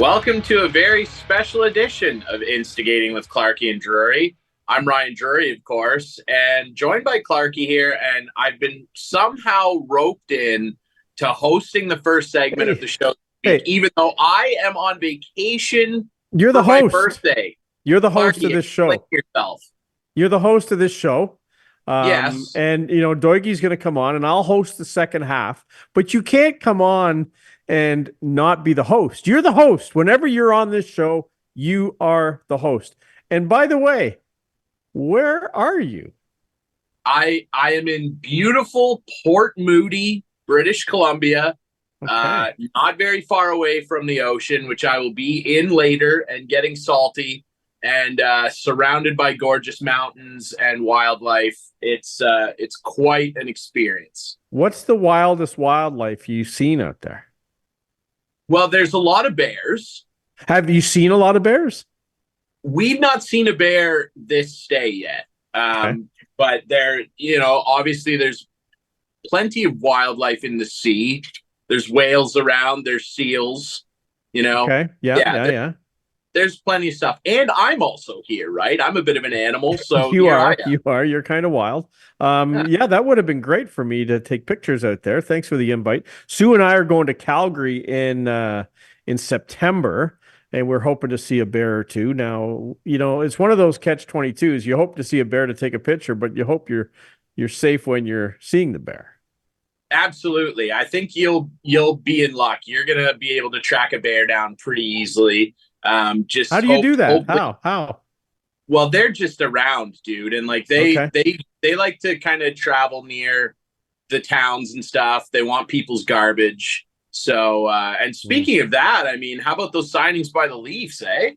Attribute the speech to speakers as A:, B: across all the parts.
A: Welcome to a very special edition of Instigating with Clarkey and Ryan. I'm Ryan Drury, of course, and joined by Clarkey here, and I've been somehow roped in to hosting the first segment of the show, even though I am on vacation.
B: You're the host.
A: My birthday.
B: You're the host
A: Clarkey,
B: of this show.
A: Yourself.
B: You're the host of this show.
A: Yes.
B: And, Doigie's going to come on, and I'll host the second half. But you can't come on and not be the host. You're the host. Whenever you're on this show, you are the host. And by the way, where are you?
A: I am in beautiful Port Moody, British Columbia.
B: Okay.
A: Not very far away from the ocean, which I will be in later, and getting salty, and surrounded by gorgeous mountains and wildlife. It's quite an experience.
B: What's the wildest wildlife you've seen out there?
A: Well, there's a lot of bears.
B: Have you seen a lot of bears?
A: We've not seen a bear this stay yet. But there, obviously there's plenty of wildlife in the sea. There's whales around, there's seals,
B: Okay. Yeah.
A: There's plenty of stuff. And I'm also here, right? I'm a bit of an animal, so
B: you are. You're kind of wild. Yeah, that would have been great for me to take pictures out there. Thanks for the invite. Sue and I are going to Calgary in September, and we're hoping to see a bear or two. Now, it's one of those catch-22s. You hope to see a bear to take a picture, but you hope you're safe when you're seeing the bear.
A: Absolutely. I think you'll be in luck. You're gonna be able to track a bear down pretty easily.
B: How do you do that? How?
A: Well, they're just around, dude, and they like to kind of travel near the towns and stuff. They want people's garbage. So, and speaking of that, I mean, how about those signings by the Leafs, eh?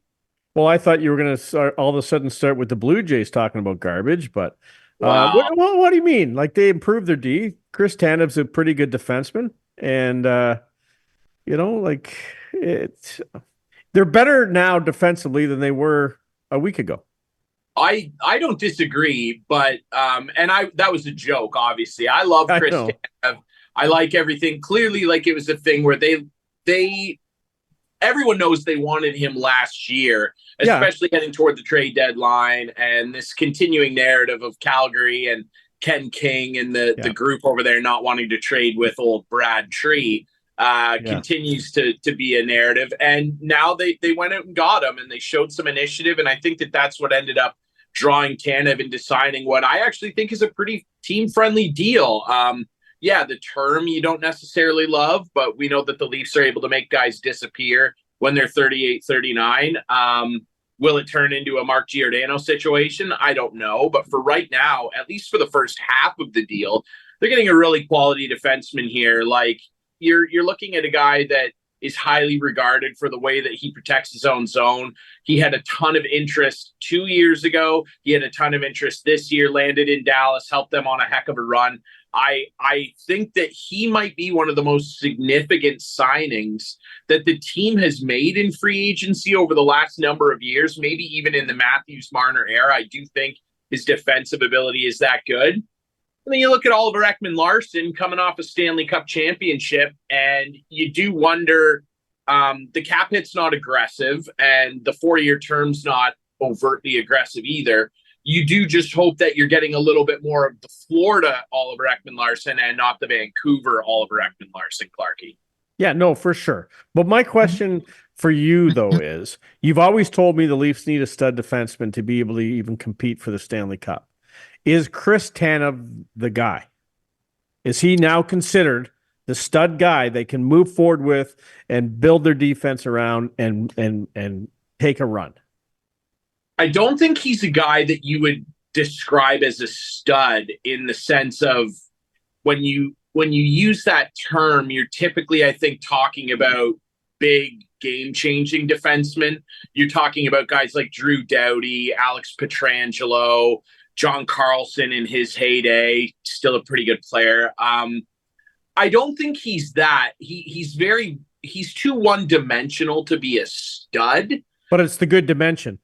B: Well, I thought you were going to all of a sudden start with the Blue Jays talking about garbage, but what do you mean? Like, they improved their D. Chris Tanev's a pretty good defenseman, and they're better now defensively than they were a week ago.
A: I don't disagree, but that was a joke, obviously. I love Chris Tanev. I like everything. Clearly, like, it was a thing where everyone knows they wanted him last year, especially heading toward the trade deadline, and this continuing narrative of Calgary and Ken King and the group over there not wanting to trade with old Brad Tree continues to be a narrative. And now they went out and got him, and they showed some initiative, and I think that's what ended up drawing Tanev into signing what I actually think is a pretty team-friendly deal. The term you don't necessarily love, but we know that the Leafs are able to make guys disappear when they're 38, 39. Will it turn into a Mark Giordano situation? I don't know. But for right now, at least for the first half of the deal, they're getting a really quality defenseman here. Like, you're looking at a guy that is highly regarded for the way that he protects his own zone. He had a ton of interest 2 years ago. He had a ton of interest this year, landed in Dallas, helped them on a heck of a run. I think that he might be one of the most significant signings that the team has made in free agency over the last number of years, maybe even in the Matthews-Marner era. I do think his defensive ability is that good. And then you look at Oliver Ekman-Larsson coming off a Stanley Cup championship, and you do wonder, the cap hit's not aggressive, and the 4-year term's not overtly aggressive either. You do just hope that you're getting a little bit more of the Florida Oliver Ekman-Larsson and not the Vancouver Oliver Ekman-Larsson, Clarkey.
B: Yeah, no, for sure. But my question for you, though, is you've always told me the Leafs need a stud defenseman to be able to even compete for the Stanley Cup. Is Chris Tanev the guy? Is he now considered the stud guy they can move forward with and build their defense around and take a run?
A: I don't think he's a guy that you would describe as a stud in the sense of when you use that term, you're typically, I think, talking about big game-changing defensemen. You're talking about guys like Drew Doughty, Alex Pietrangelo, John Carlson in his heyday, still a pretty good player. I don't think he's that. He's too one-dimensional to be a stud.
B: But it's the good dimension.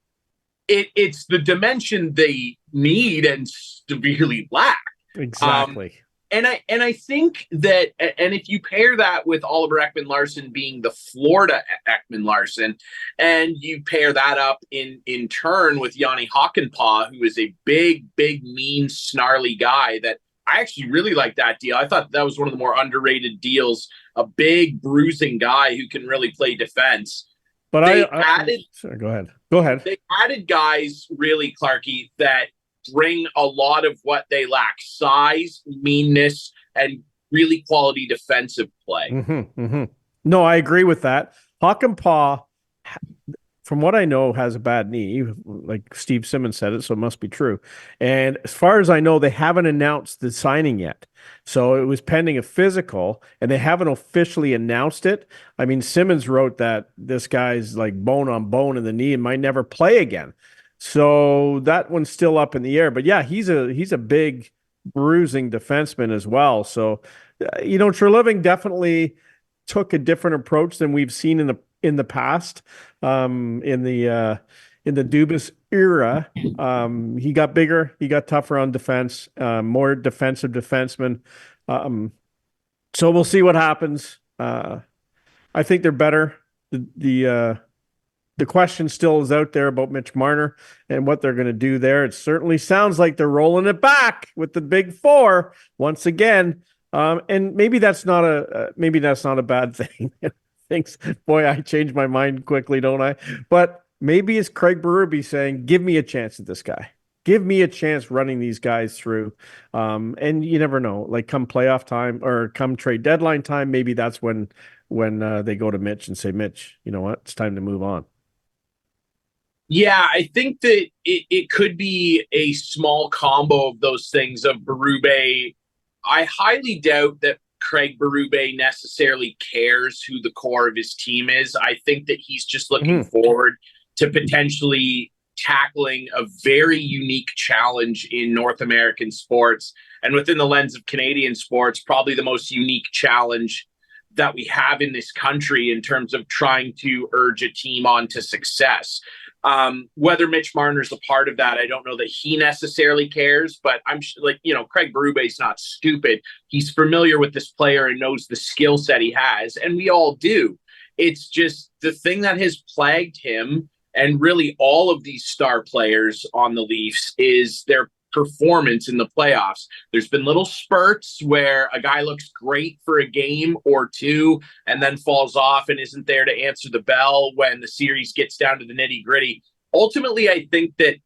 A: It's the dimension they need and severely lack.
B: Exactly.
A: I think that, and if you pair that with Oliver Ekman-Larsson being the Florida Ekman-Larsson, and you pair that up in turn with Yanni Hakanpää, who is a big, mean, snarly guy that I actually really like that deal. I thought that was one of the more underrated deals, a big bruising guy who can really play defense.
B: But sorry, go ahead.
A: They added guys, really, Clarkey, that bring a lot of what they lack: size, meanness, and really quality defensive play.
B: No, I agree with that. Hakanpää, from what I know, has a bad knee. Like Steve Simmons said it, so it must be true. And as far as I know, they haven't announced the signing yet. So it was pending a physical, and they haven't officially announced it. I mean, Simmons wrote that this guy's like bone on bone in the knee and might never play again. So that one's still up in the air. But yeah, he's a big bruising defenseman as well. So, Treliving definitely took a different approach than we've seen in the past. In the Dubas era, he got bigger, he got tougher on defense, more defensive defenseman. So we'll see what happens. I think they're better. The question still is out there about Mitch Marner and what they're going to do there. It certainly sounds like they're rolling it back with the big four once again. And maybe that's not a bad thing. Thanks. Boy, I change my mind quickly, don't I? But maybe it's Craig Berube saying, give me a chance at this guy. Give me a chance running these guys through. And you never know, like come playoff time or come trade deadline time, maybe that's when they go to Mitch and say, Mitch, you know what? It's time to move on.
A: Yeah, I think that it could be a small combo of those things of Berube. I highly doubt that Craig Berube necessarily cares who the core of his team is. I think that he's just looking forward to potentially tackling a very unique challenge in North American sports. And within the lens of Canadian sports, probably the most unique challenge that we have in this country in terms of trying to urge a team on to success. Whether Mitch Marner's a part of that, I don't know that he necessarily cares, but I'm Craig Berube's not stupid. He's familiar with this player and knows the skill set he has, and we all do. It's just the thing that has plagued him and really all of these star players on the Leafs is their performance in the playoffs. There's been little spurts where a guy looks great for a game or two and then falls off and isn't there to answer the bell when the series gets down to the nitty gritty. Ultimately, I think that,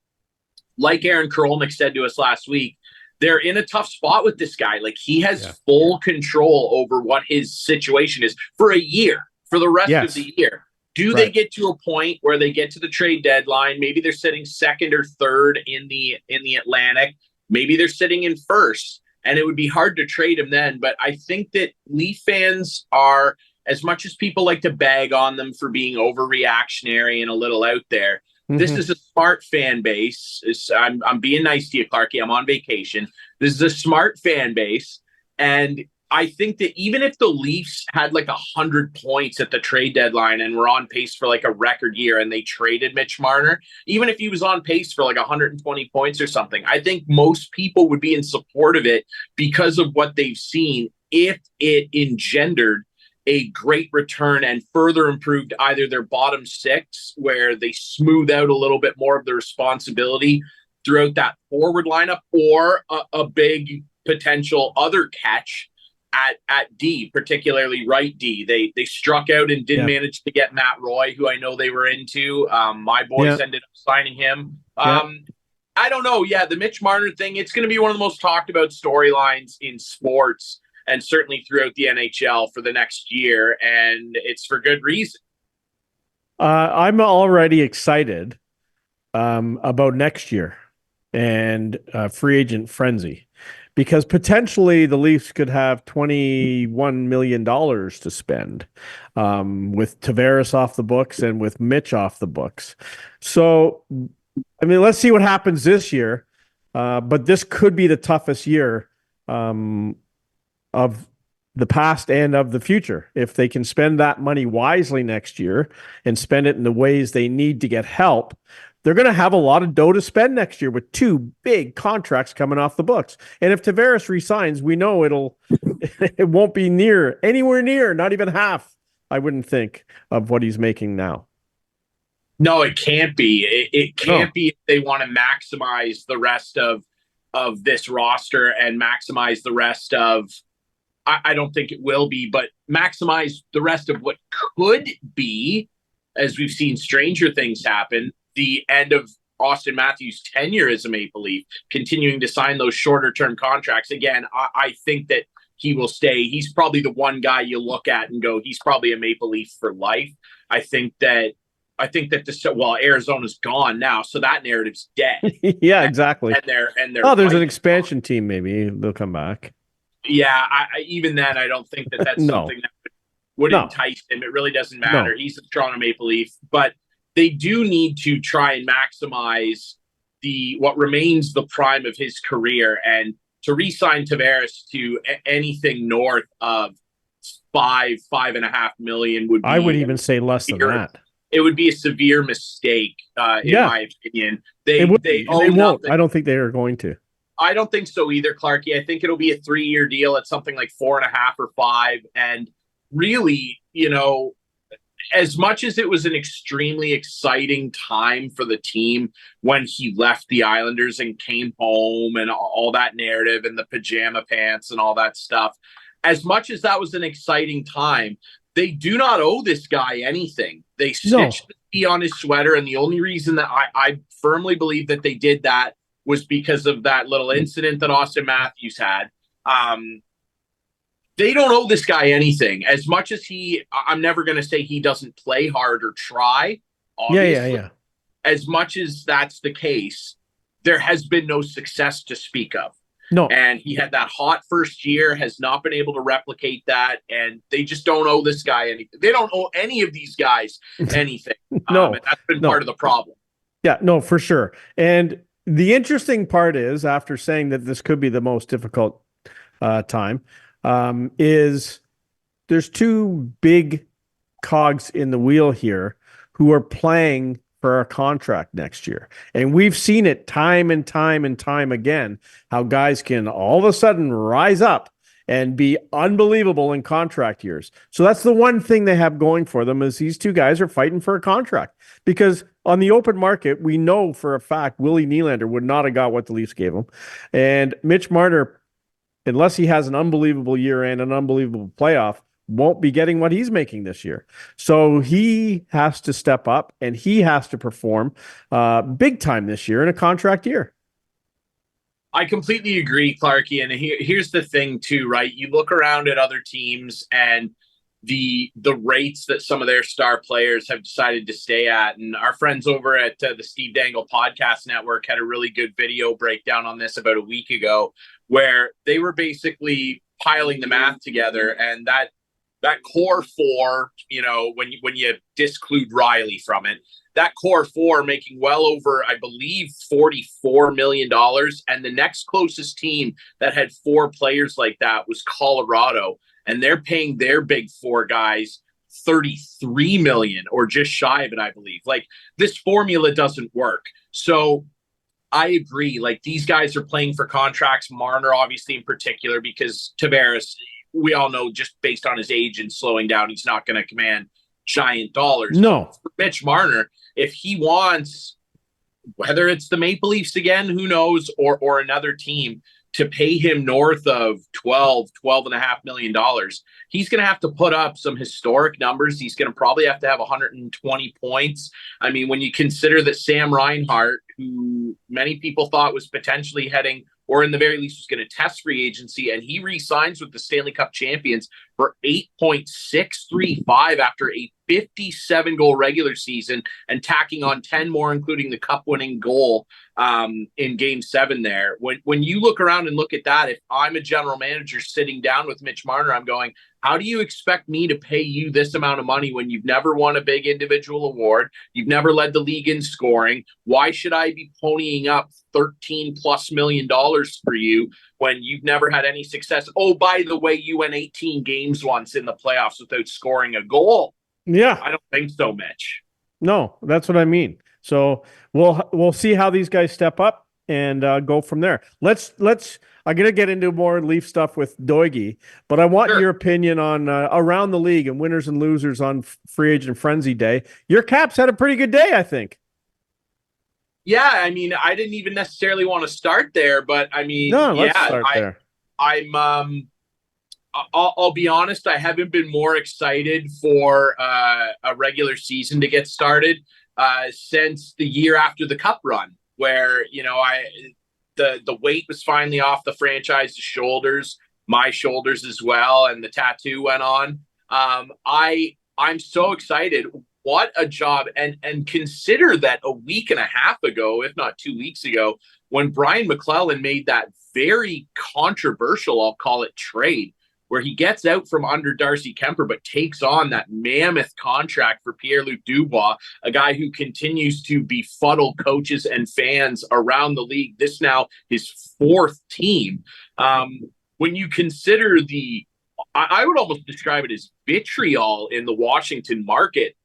A: like Aaron Karolnik said to us last week, they're in a tough spot with this guy. Like he has full control over what his situation is for a year, for the rest of the year. Do they get to a point where they get to the trade deadline? Maybe they're sitting second or third in the Atlantic. Maybe they're sitting in first, and it would be hard to trade him then. But I think that Leaf fans are, as much as people like to bag on them for being overreactionary and a little out there, this is a smart fan base. I'm being nice to you, Clarkey. I'm on vacation. This is a smart fan base, and I think that even if the Leafs had like 100 points at the trade deadline and were on pace for like a record year and they traded Mitch Marner, even if he was on pace for like 120 points or something, I think most people would be in support of it because of what they've seen if it engendered a great return and further improved either their bottom six, where they smooth out a little bit more of the responsibility throughout that forward lineup, or a big potential other catch at D, particularly right D. They struck out and didn't manage to get Matt Roy, who I know they were into. My boys ended up signing him. I don't know. Yeah, the Mitch Marner thing, it's going to be one of the most talked about storylines in sports and certainly throughout the NHL for the next year, and it's for good reason.
B: I'm already excited about next year and free agent frenzy, because potentially the Leafs could have $21 million to spend with Tavares off the books and with Mitch off the books. So, I mean, let's see what happens this year. But this could be the toughest year of the past and of the future. If they can spend that money wisely next year and spend it in the ways they need to get help, they're going to have a lot of dough to spend next year with 2 big contracts coming off the books. And if Tavares resigns, we know it won't be anywhere near, not even half, I wouldn't think, of what he's making now.
A: No, it can't be. It can't be if they want to maximize the rest of this roster and maximize the rest of, I don't think it will be, but maximize the rest of what could be, as we've seen stranger things happen, the end of Austin Matthews' tenure as a Maple Leaf, continuing to sign those shorter-term contracts. Again, I think that he will stay. He's probably the one guy you look at and go, he's probably a Maple Leaf for life. I think that Arizona's gone now, so that narrative's dead.
B: Yeah, exactly.
A: And they're
B: there's an expansion team. Maybe they'll come back.
A: Yeah, even then, I don't think that's something that would entice him. It really doesn't matter. No. He's a Toronto Maple Leaf, but they do need to try and maximize what remains the prime of his career, and to re-sign Tavares to anything north of $5.5 million would be.
B: I would even say less than that.
A: It would be a severe mistake, in my opinion. They
B: won't. I don't think they are going to.
A: I don't think so either, Clarkey. I think it'll be a 3-year deal at something like 4.5 or 5. And really, as much as it was an extremely exciting time for the team when he left the Islanders and came home and all that narrative and the pajama pants and all that stuff, as much as that was an exciting time, they do not owe this guy anything. They stitched the T on his sweater, and the only reason that I firmly believe that they did that was because of that little incident that Austin Matthews had. They don't owe this guy anything. As much as I'm never going to say he doesn't play hard or try, obviously. Yeah. As much as that's the case, there has been no success to speak of.
B: No.
A: And he had that hot first year, has not been able to replicate that, and they just don't owe this guy anything. They don't owe any of these guys anything. And that's been part of the problem.
B: Yeah, no, for sure. And the interesting part is, after saying that this could be the most difficult time, is there's 2 big cogs in the wheel here who are playing for a contract next year. And we've seen it time and time and time again, how guys can all of a sudden rise up and be unbelievable in contract years. So that's the one thing they have going for them, is these 2 guys are fighting for a contract. Because on the open market, we know for a fact Willie Nylander would not have got what the Leafs gave him. And Mitch Marner, unless he has an unbelievable year and an unbelievable playoff, won't be getting what he's making this year. So he has to step up and he has to perform big time this year in a contract year.
A: I completely agree, Clarkey. And here's the thing too, right? You look around at other teams and the rates that some of their star players have decided to stay at. And our friends over at the Steve Dangle Podcast Network had a really good video breakdown on this about a week ago, where they were basically piling the math together, and that core 4, when you disclude Reilly from it, that core 4 making well over, I believe, $44 million. And the next closest team that had 4 players like that was Colorado, and they're paying their big 4 guys $33 million, or just shy of it, I believe. Like, this formula doesn't work. So I agree. Like, these guys are playing for contracts. Marner, obviously, in particular, because Tavares, we all know, just based on his age and slowing down, he's not going to command giant dollars.
B: No.
A: For Mitch marner, if he wants, whether it's the Maple Leafs again, who knows, or another team, to pay him north of $12.5 million, he's going to have to put up some historic numbers. He's going to probably have to have 120 points. I mean, when you consider that Sam Reinhart, who many people thought was potentially heading, or in the very least was going to test free agency, and he re-signs with the Stanley Cup champions for $8.635 after a 57-goal regular season, and tacking on 10 more, including the cup-winning goal in Game 7 there. When you look around and look at that, if I'm a general manager sitting down with Mitch Marner, I'm going, how do you expect me to pay you this amount of money when you've never won a big individual award? You've never led the league in scoring. Why should I be ponying up $13+ million for you when you've never had any success? Oh, by the way, you went 18 games once in the playoffs without scoring a goal.
B: Yeah.
A: I don't think so, Mitch.
B: No, that's what I mean. So we'll see how these guys step up and go from there. I'm going to get into more Leaf stuff with Doigy, but I want your opinion on around the league and winners and losers on free agent frenzy day. Your Caps had a pretty good day, I think.
A: Yeah, I mean, I didn't even necessarily want to start there, but I mean,
B: let's start there.
A: I'll be honest, I haven't been more excited for a regular season to get started since the year after the Cup run, where the weight was finally off the franchise's shoulders, my shoulders as well, and the tattoo went on. I'm so excited. What a job. And consider that a week and a half ago, if not 2 weeks ago, when Brian McClellan made that very controversial, I'll call it, trade, where he gets out from under Darcy Kemper, but takes on that mammoth contract for Pierre-Luc Dubois, a guy who continues to befuddle coaches and fans around the league. This now his fourth team. When you consider I would almost describe it as vitriol in the Washington market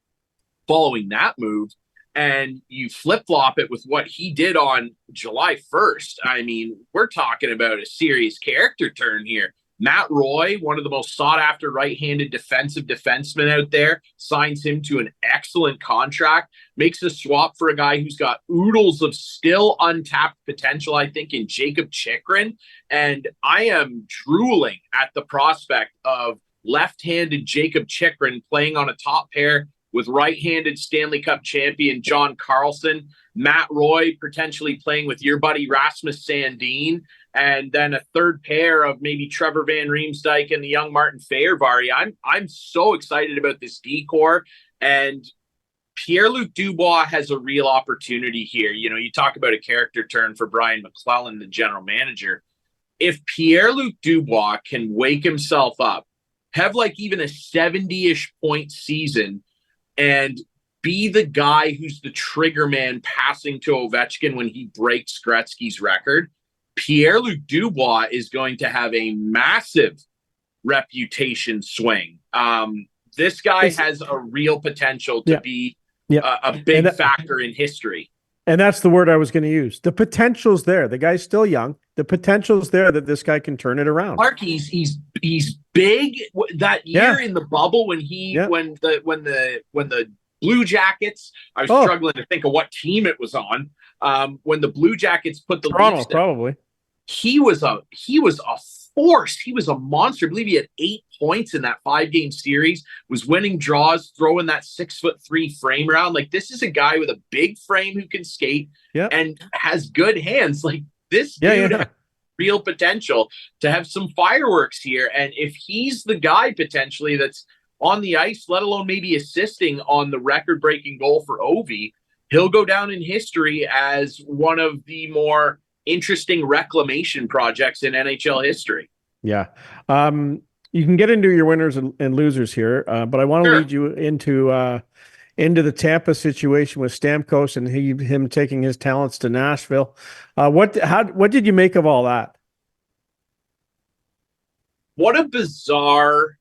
A: following that move, and you flip-flop it with what he did on July 1st. I mean, we're talking about a serious character turn here. Matt Roy, one of the most sought-after right-handed defensive defensemen out there, signs him to an excellent contract, makes a swap for a guy who's got oodles of still untapped potential, I think, in Jacob Chychrun. And I am drooling at the prospect of left-handed Jacob Chychrun playing on a top pair with right-handed Stanley Cup champion John Carlson, Matt Roy potentially playing with your buddy Rasmus Sandin, and then a third pair of maybe Trevor Van Riemsdyk and the young Martin Fehervary. I'm so excited about this decor, and Pierre-Luc Dubois has a real opportunity here. You talk about a character turn for Brian McClellan, the general manager. If Pierre-Luc Dubois can wake himself up, have like even a 70-ish point season, and be the guy who's the trigger man passing to Ovechkin when he breaks Gretzky's record, Pierre-Luc Dubois is going to have a massive reputation swing. This guy has a real potential to be a big factor in history.
B: And that's the word I was going to use. The potential's there. The guy's still young. The potential's there that this guy can turn it around.
A: Mark, he's big. That year in the bubble when the Blue Jackets, I was struggling to think of what team it was on. When the Blue Jackets put the
B: Toronto, probably.
A: He was a force. He was a monster. I believe he had 8 points in that 5-game series, was winning draws, throwing that 6'3" frame around. Like, this is a guy with a big frame who can skate and has good hands. Like, this dude has real potential to have some fireworks here. And if he's the guy potentially that's on the ice, let alone maybe assisting on the record-breaking goal for Ovi, he'll go down in history as one of the more interesting reclamation projects in NHL history.
B: Yeah. You can get into your winners and losers here, but I want to lead you into the Tampa situation with Stamkos and him taking his talents to Nashville. What did you make of all that?
A: What a bizarre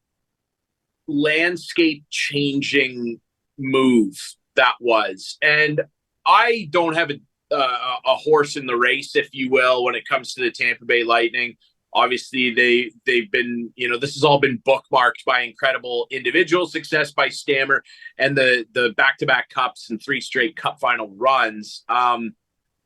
A: landscape changing move that was. And I don't have a horse in the race, if you will, when it comes to the Tampa Bay Lightning. Obviously, they've been, this has all been bookmarked by incredible individual success by Stammer and the back-to-back cups and 3 straight cup final runs.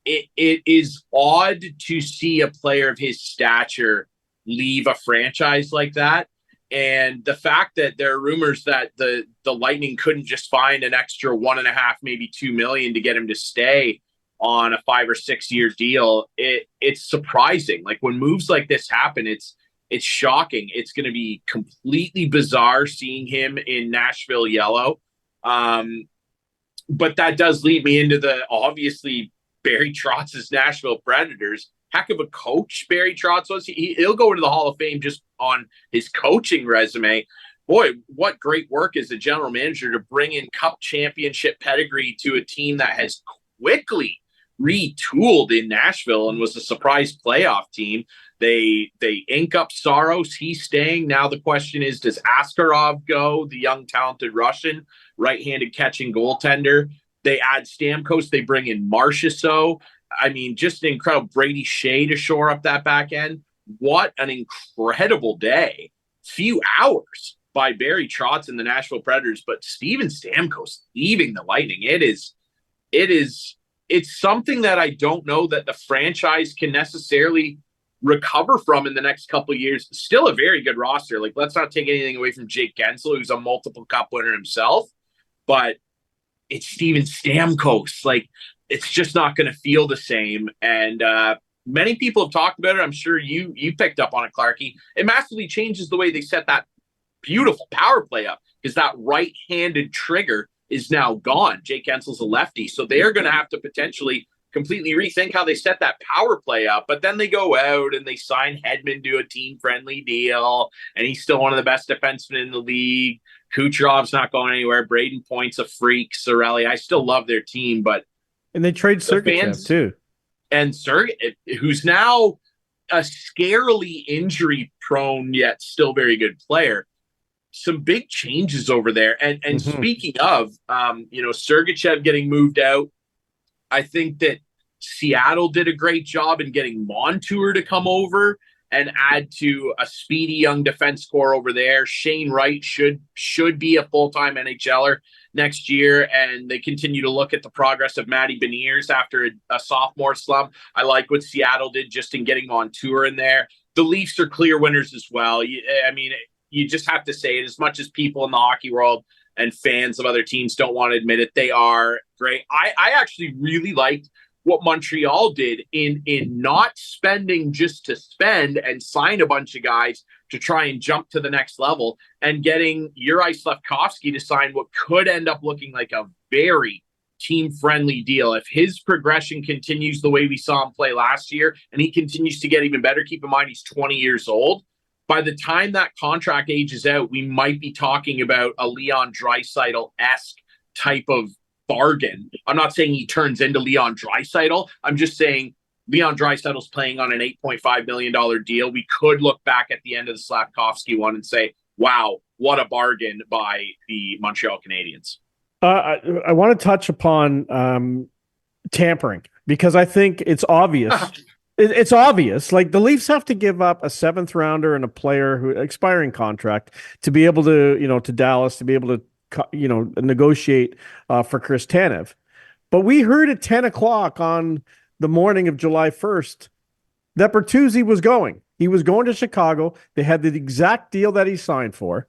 A: It is odd to see a player of his stature leave a franchise like that. And the fact that there are rumors that the Lightning couldn't just find an extra 1.5, maybe $2 million to get him to stay on a 5 or 6 year deal, it's surprising. Like, when moves like this happen, it's shocking. It's going to be completely bizarre seeing him in Nashville yellow. But that does lead me into obviously Barry Trotz's Nashville Predators. Heck of a coach Barry Trotz was. He'll go into the Hall of Fame just on his coaching resume. Boy, what great work as a general manager to bring in cup championship pedigree to a team that has quickly retooled in Nashville and was a surprise playoff team. They ink up Saros. He's staying. Now the question is, does Askarov go, the young talented Russian right-handed catching goaltender? They add Stamkos. They bring in Marchessault. I mean, just an incredible Brady Shea to shore up that back end. What an incredible day. Few hours by Barry Trotz and the Nashville Predators, but Steven Stamkos leaving the Lightning. It's something that I don't know that the franchise can necessarily recover from in the next couple of years. Still a very good roster. Like, let's not take anything away from Jake Gensel, who's a multiple cup winner himself, but it's Steven Stamkos. Like, it's just not going to feel the same. And many people have talked about it. I'm sure you picked up on it, Clarkey. It massively changes the way they set that beautiful power play up, because that right-handed trigger is now gone. Jake Gensel's a lefty, so they are going to have to potentially completely rethink how they set that power play up. But then they go out and they sign Hedman to a team-friendly deal, and he's still one of the best defensemen in the league. Kucherov's not going anywhere. Braden Point's a freak. Sorelli, I still love their team, but
B: and they trade Sergachev too.
A: And Sergachev, who's now a scarily injury-prone yet still very good player. Some big changes over there. And speaking of, Sergachev getting moved out, I think that Seattle did a great job in getting Montour to come over and add to a speedy young defense core over there. Shane Wright should be a full-time NHLer next year, and they continue to look at the progress of Matty Beniers after a sophomore slump. I like what Seattle did just in getting Montour in there. The Leafs are clear winners as well. You just have to say it. As much as people in the hockey world and fans of other teams don't want to admit it, they are great. I actually really liked what Montreal did in not spending just to spend and sign a bunch of guys to try and jump to the next level, and getting Juraj Slafkovsky to sign what could end up looking like a very team-friendly deal. If his progression continues the way we saw him play last year, and he continues to get even better, keep in mind he's 20 years old, by the time that contract ages out, we might be talking about a Leon Draisaitl-esque type of bargain. I'm not saying he turns into Leon Draisaitl. I'm just saying Leon Draisaitl's playing on an $8.5 million deal. We could look back at the end of the Slafkovsky one and say, wow, what a bargain by the Montreal Canadiens.
B: I want to touch upon tampering, because I think it's obvious. It's obvious. Like, the Leafs have to give up a 7th rounder and a player who expiring contract to be able to, to Dallas, to be able to, negotiate for Chris Tanev. But we heard at 10 o'clock on the morning of July 1st that Bertuzzi was going. He was going to Chicago. They had the exact deal that he signed for.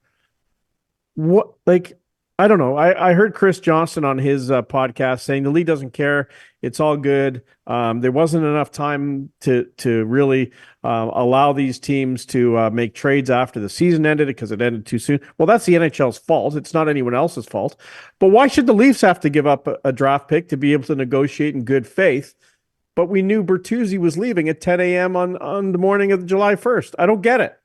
B: I don't know. I heard Chris Johnston on his podcast saying the league doesn't care. It's all good. There wasn't enough time to really allow these teams to make trades after the season ended, because it ended too soon. Well, that's the NHL's fault. It's not anyone else's fault. But why should the Leafs have to give up a draft pick to be able to negotiate in good faith? But we knew Bertuzzi was leaving at 10 a.m. on the morning of July 1st. I don't get it.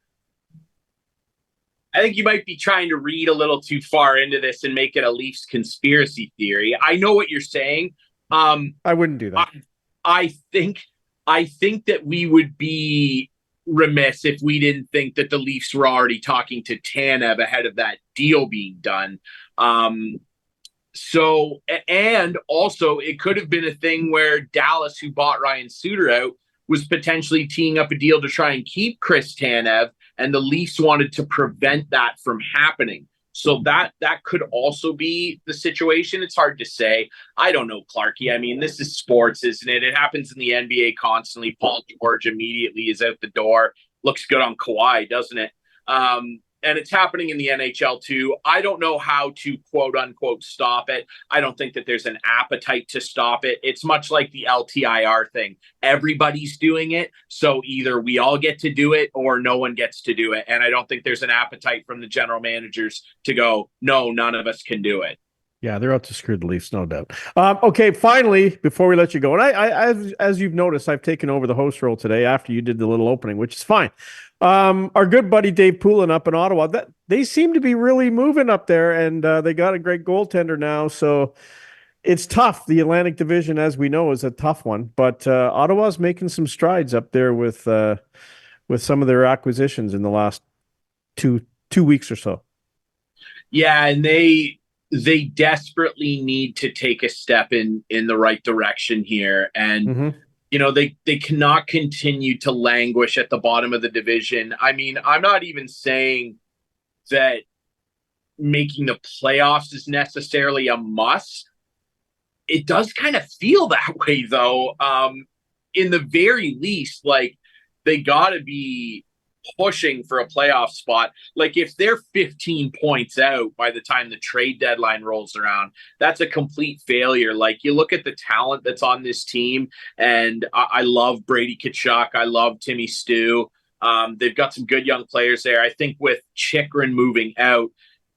A: I think you might be trying to read a little too far into this and make it a Leafs conspiracy theory. I know what you're saying.
B: I wouldn't do that.
A: I think that we would be remiss if we didn't think that the Leafs were already talking to Tanev ahead of that deal being done. So, and also it could have been a thing where Dallas, who bought Ryan Suter out, was potentially teeing up a deal to try and keep Chris Tanev, and the Leafs wanted to prevent that from happening. So that could also be the situation. It's hard to say. I don't know, Clarkey. I mean, this is sports, isn't it? It happens in the NBA constantly. Paul George immediately is out the door. Looks good on Kawhi, doesn't it? And it's happening in the NHL too. I don't know how to quote unquote stop it. I don't think that there's an appetite to stop it. It's much like the LTIR thing. Everybody's doing it. So either we all get to do it or no one gets to do it. And I don't think there's an appetite from the general managers to go, no, none of us can do it.
B: Yeah, they're out to screw the Leafs, no doubt. Okay, finally, before we let you go, and I as you've noticed, I've taken over the host role today after you did the little opening, which is fine. Our good buddy Dave Poulin up in Ottawa, they seem to be really moving up there, and they got a great goaltender now, so it's tough. The Atlantic Division, as we know, is a tough one, but Ottawa's making some strides up there with some of their acquisitions in the last two weeks or so.
A: Yeah, and they desperately need to take a step in the right direction here. And, they cannot continue to languish at the bottom of the division. I mean, I'm not even saying that making the playoffs is necessarily a must. It does kind of feel that way, though. In the very least, like, they got to be pushing for a playoff spot. Like, if they're 15 points out by the time the trade deadline rolls around, that's a complete failure. Like, you look at the talent that's on this team, and I love Brady Tkachuk. I love Timmy Stu. They've got some good young players there. I think with Chychrun moving out,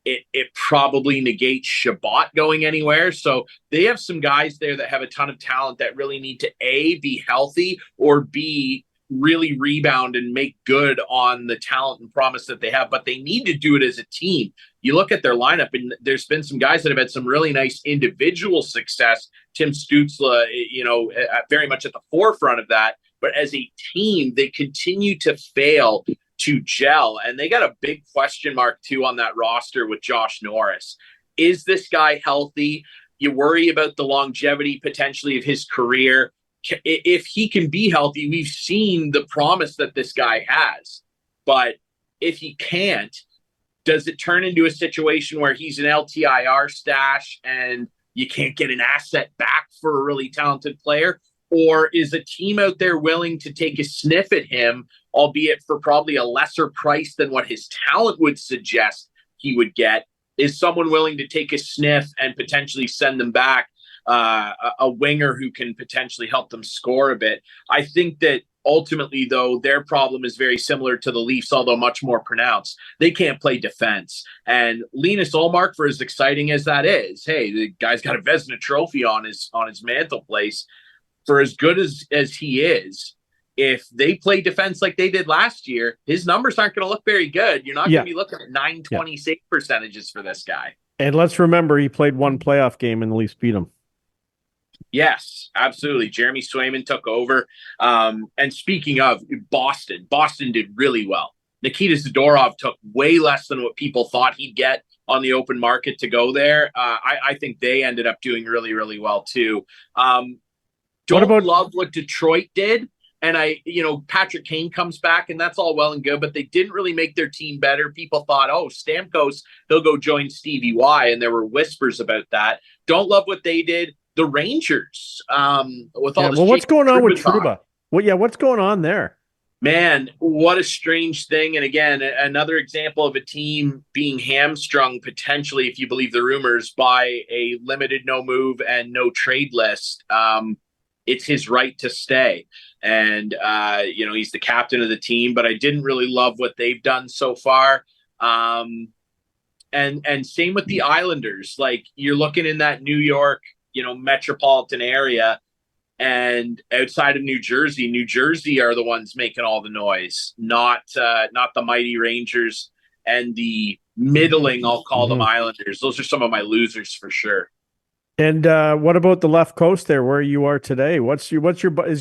A: it probably negates Shabbat going anywhere. So they have some guys there that have a ton of talent that really need to A, be healthy, or B, really rebound and make good on the talent and promise that they have, but they need to do it as a team. You look at their lineup, and there's been some guys that have had some really nice individual success. Tim Stützle, very much at the forefront of that. But as a team, they continue to fail to gel. And they got a big question mark, too, on that roster with Josh Norris. Is this guy healthy? You worry about the longevity potentially of his career. If he can be healthy, we've seen the promise that this guy has. But if he can't, does it turn into a situation where he's an LTIR stash and you can't get an asset back for a really talented player? Or is a team out there willing to take a sniff at him, albeit for probably a lesser price than what his talent would suggest he would get? Is someone willing to take a sniff and potentially send them back a winger who can potentially help them score a bit? I think that ultimately, though, their problem is very similar to the Leafs, although much more pronounced. They can't play defense. And Linus Ullmark, for as exciting as that is, hey, the guy's got a Vezina trophy on his mantelpiece. For as good as he is, if they play defense like they did last year, his numbers aren't going to look very good. You're not going to be looking at 926 percentages for this guy. And
B: let's remember, he played one playoff game and the Leafs beat him.
A: Yes, absolutely. Jeremy Swayman took over. And speaking of Boston did really well. Nikita Zadorov took way less than what people thought he'd get on the open market to go there. I think they ended up doing really, really well too. Love what Detroit did. And Patrick Kane comes back, and that's all well and good, but they didn't really make their team better. People thought, Stamkos, he'll go join Stevie Y, and there were whispers about that. Don't love what they did. The Rangers, with all this. Well,
B: what's going on with Trouba? What's going on there?
A: Man, what a strange thing. And again, another example of a team being hamstrung, potentially, if you believe the rumors, by a limited no move and no trade list. It's his right to stay. And, he's the captain of the team, but I didn't really love what they've done so far. And same with the Islanders. Like, you're looking in that New York, metropolitan area, and outside of New Jersey are the ones making all the noise, not the mighty Rangers and the middling, I'll call them, Islanders. Those are some of my losers for sure.
B: And what about the left coast there, where you are today? Is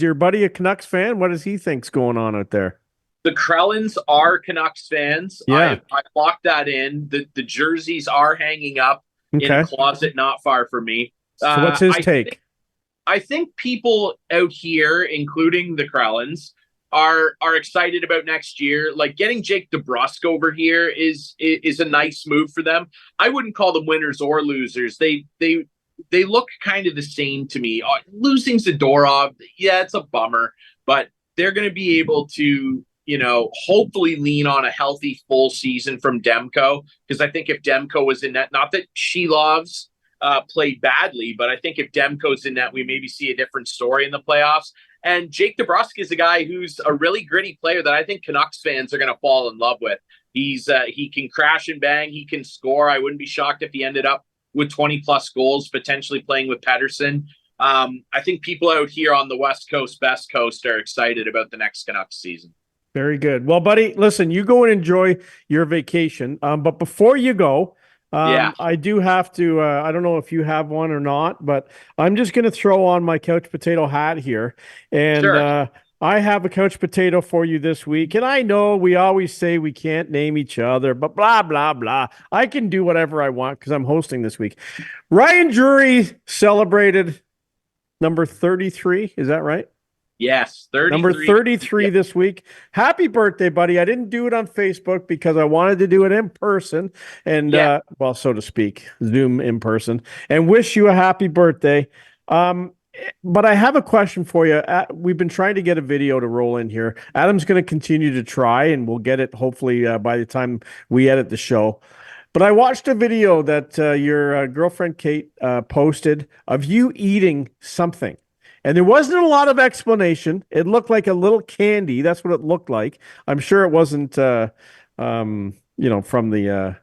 B: your buddy a Canucks fan? What does he think's going on out there?
A: The Krellins are Canucks fans.
B: Yeah.
A: I locked that in. The jerseys are hanging up in a closet not far from me.
B: So what's his take?
A: I think people out here, including the Krellins, are excited about next year. Like, getting Jake DeBrusk over here is a nice move for them. I wouldn't call them winners or losers. They look kind of the same to me. Losing Zadorov, it's a bummer, but they're going to be able to, hopefully lean on a healthy full season from Demko. Because I think if Demko was in net, not that Shilov's played badly, but I think if Demko's in net, we maybe see a different story in the playoffs. And Jake DeBrusk is a guy who's a really gritty player that I think Canucks fans are going to fall in love with. He can crash and bang. He can score. I wouldn't be shocked if he ended up with 20-plus goals, potentially playing with Pettersson. I think people out here on the West Coast, Best Coast are excited about the next Canucks season.
B: Very good. Well, buddy, listen, you go and enjoy your vacation. But before you go, I do have to, I don't know if you have one or not, but I'm just going to throw on my Couch Potato hat here. And I have a couch potato for you this week. And I know we always say we can't name each other, but blah, blah, blah. I can do whatever I want because I'm hosting this week. Ryan Drury celebrated number 33. Is that right?
A: Yes, 33.
B: Number 33 this week. Happy birthday, buddy. I didn't do it on Facebook because I wanted to do it in person and, well, so to speak, Zoom in person, and wish you a happy birthday. But I have a question for you. We've been trying to get a video to roll in here. Adam's going to continue to try, and we'll get it hopefully by the time we edit the show. But I watched a video that your girlfriend Kate posted of you eating something. And there wasn't a lot of explanation. It looked like a little candy. That's what it looked like. I'm sure it wasn't, from the,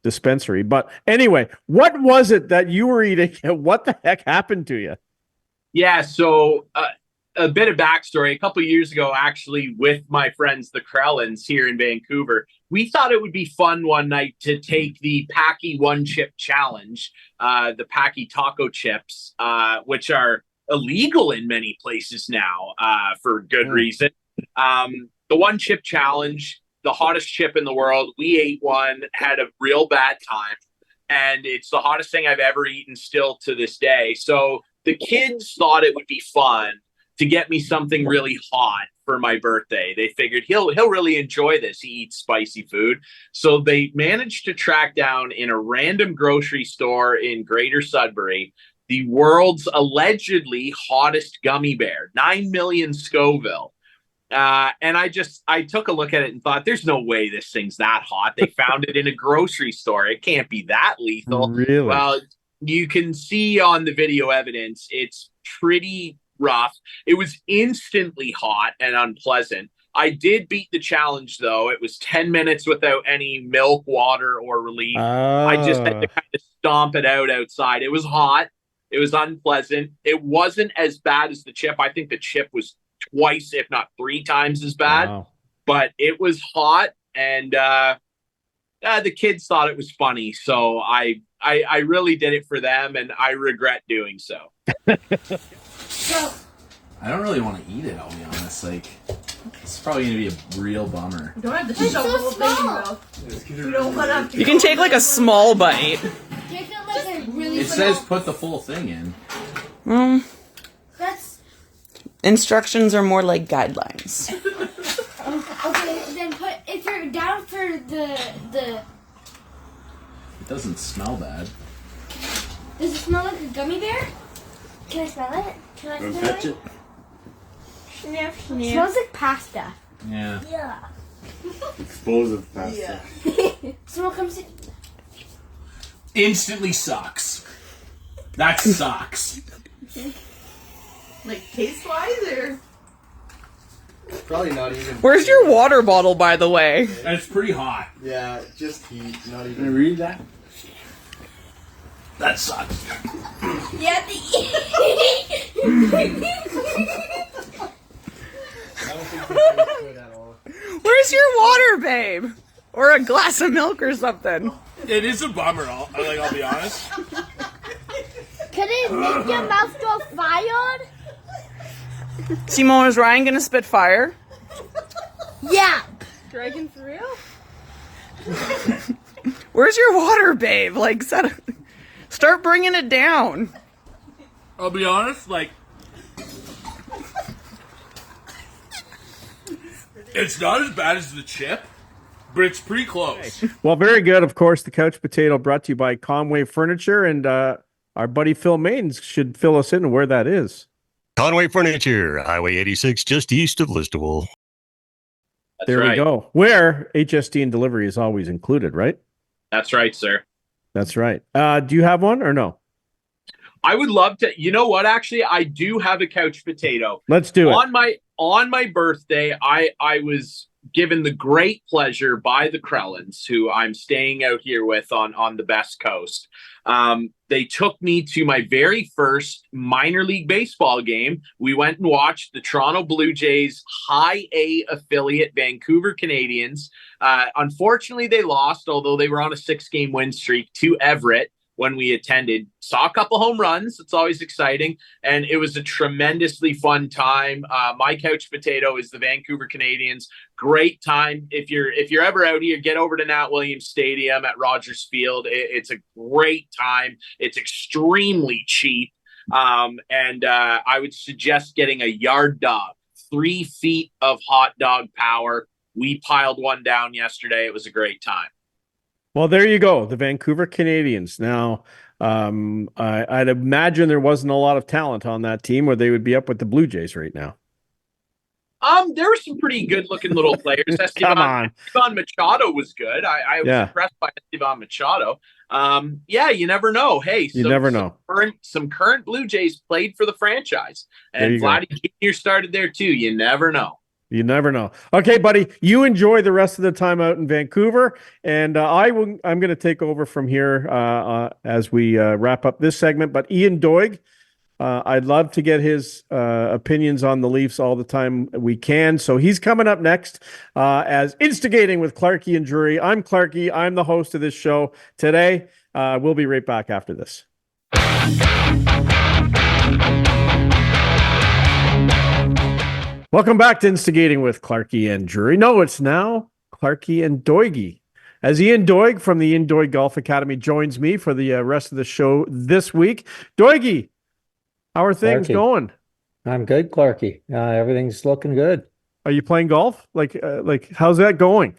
B: dispensary. But anyway, what was it that you were eating and what the heck happened to you?
A: Yeah, so a bit of backstory. A couple of years ago, actually, with my friends, the Krellins here in Vancouver, we thought it would be fun one night to take the Packy One Chip Challenge, the Packy Taco Chips, which are illegal in many places now for good reason. The One Chip Challenge, the hottest chip in the world. We ate one, had a real bad time, and it's the hottest thing I've ever eaten still to this day. So the kids thought it would be fun to get me something really hot for my birthday. They figured he'll really enjoy this. He eats spicy food. So they managed to track down in a random grocery store in Greater Sudbury the world's allegedly hottest gummy bear, 9 million Scoville. And I took a look at it and thought, there's no way this thing's that hot. They found it in a grocery store. It can't be that lethal.
B: Really?
A: Well, you can see on the video evidence, it's pretty rough. It was instantly hot and unpleasant. I did beat the challenge, though. It was 10 minutes without any milk, water, or relief. I just had to kind of stomp it out outside. It was hot. It was unpleasant. It wasn't as bad as the chip. I think the chip was twice, if not 3 times as bad.
B: Wow. But
A: it was hot, and the kids thought it was funny. So I really did it for them, and I regret doing so.
C: I don't really want to eat it, I'll be honest. Like, it's probably going to be a real bummer.
D: You don't have to shove the whole thing in your mouth. You don't want to.
E: You can take like a small bite.
C: It says put the full thing in.
D: That's
E: Instructions are more like guidelines.
D: okay. Then if you're down for the.
C: It doesn't smell bad.
D: Does it smell like a gummy bear? Can I smell it? Can I smell
C: Touch
D: it?
C: it.
D: It smells like pasta.
C: Yeah.
D: Yeah.
F: Explosive pasta.
D: Someone comes in.
C: Instantly sucks. That sucks.
G: Like taste-wise, or?
F: Probably not even.
E: Where's your water bottle, by the way?
C: And it's pretty hot.
F: Yeah, just heat, not
C: Can I
F: even.
C: read that? That sucks.
D: You have to eat.
F: I don't think it tastes good at all.
E: Where's your water, babe? Or a glass of milk or something?
C: It is a bummer, I'll be honest.
D: Could it make your mouth go fired?
E: Simone, is Ryan gonna spit fire?
D: Yeah.
G: Dragon for real?
E: Where's your water, babe? Like, start bringing it down.
C: I'll be honest, like, it's not as bad as the chip, but it's pretty close.
B: Well, very good. Of course, the Couch Potato brought to you by Conway Furniture, and our buddy Phil Maines should fill us in on where that is.
H: Conway Furniture, Highway 86, just east of Listowel.
B: There we go. Where HSD and delivery is always included, right?
A: That's right, sir.
B: That's right. Do you have one or no?
A: I would love to. You know what? Actually, I do have a couch potato.
B: Let's do it.
A: On my birthday, I was given the great pleasure by the Krellins, who I'm staying out here with on the Best Coast. They took me to my very first minor league baseball game. We went and watched the Toronto Blue Jays High A affiliate Vancouver Canadians. Unfortunately, they lost, although they were on a 6-game win streak to Everett when we attended. Saw a couple home runs. It's always exciting. And it was a tremendously fun time. My couch potato is the Vancouver Canadians. Great time. If you're ever out here, get over to Nat Williams Stadium at Rogers Field. It's a great time. It's extremely cheap. And I would suggest getting a yard dog, 3 feet of hot dog power. We piled one down yesterday. It was a great time.
B: Well, there you go. The Vancouver Canadians. Now, I'd imagine there wasn't a lot of talent on that team, or they would be up with the Blue Jays right now.
A: There were some pretty good-looking little players.
B: Come on.
A: Esteban Machado was good. I was impressed by Esteban Machado. You never know. Hey,
B: you never know.
A: Some current Blue Jays played for the franchise, and Vladdy Jr. started there too. You never know.
B: You never know. Okay, buddy, you enjoy the rest of the time out in Vancouver, and I'm going to take over from here as we wrap up this segment. But Ian Doig, I'd love to get his opinions on the Leafs all the time we can. So he's coming up next as Instigating with Clarkey and Drury. I'm Clarkey. I'm the host of this show today. We'll be right back after this. Welcome back to Instigating with Clarkey and Drury. No, it's now Clarkey and Doigy. As Ian Doig from the Ian Doig Golf Academy joins me for the rest of the show this week. Doigy, how are things going?
I: I'm good, Clarkey. Everything's looking good.
B: Are you playing golf? Like, how's that going?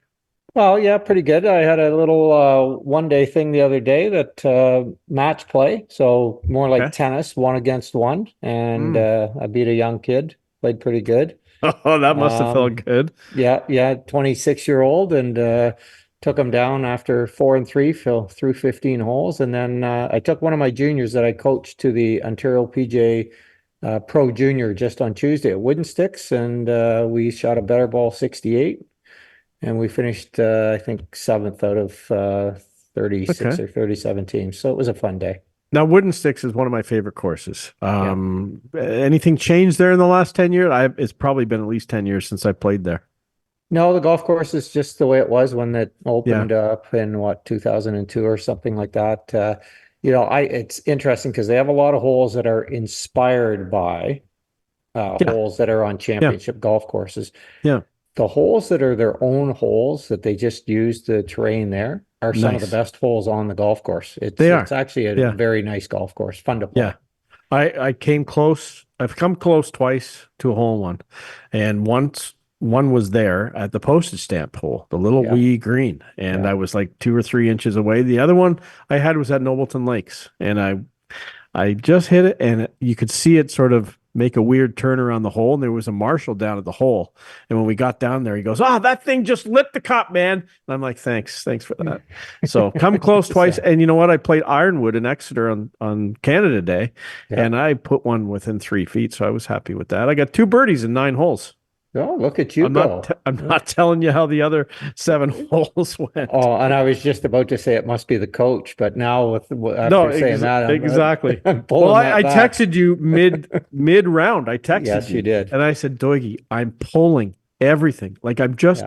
I: Well, yeah, pretty good. I had a little one-day thing the other day that match play, so more like tennis, 1-against-1, and I beat a young kid. Played pretty good.
B: Oh, that must have felt good.
I: Yeah, 26-year-old, and took him down after 4 and 3 through 15 holes, and then I took one of my juniors that I coached to the Ontario PGA Pro Junior just on Tuesday at Wooden Sticks, and we shot a better ball 68, and we finished I think 7th out of 36 or 37 teams. So it was a fun day.
B: Now, Wooden Sticks is one of my favorite courses. Anything changed there in the last 10 years? It's probably been at least 10 years since I played there.
I: No, the golf course is just the way it was when it opened up in 2002 or something like that. It's interesting because they have a lot of holes that are inspired by holes that are on championship golf courses. Yeah. The holes that are their own holes that they just use the terrain there are some of the best holes on the golf course. It's actually a very nice golf course, fun to play.
B: Yeah. I came close. I've come close twice to a hole in one. And once one was there at the postage stamp hole, the little wee green. And I was like 2 or 3 inches away. The other one I had was at Nobleton Lakes. And I just hit it, and you could see it sort of make a weird turn around the hole, and there was a marshal down at the hole. And when we got down there, he goes, that thing just lit the cup, man. And I'm like, thanks for that. So come close twice. And you know what? I played Ironwood in Exeter on Canada Day, and I put one within 3 feet, so I was happy with that. I got 2 birdies in 9 holes.
I: Oh, look at you go.
B: I'm not telling you how the other 7 holes went.
I: Oh, and I was just about to say it must be the coach, but now saying that,
B: exactly. I texted you mid round. I texted you.
I: Yes, you did.
B: And I said, Doigy, I'm pulling everything. Like I'm just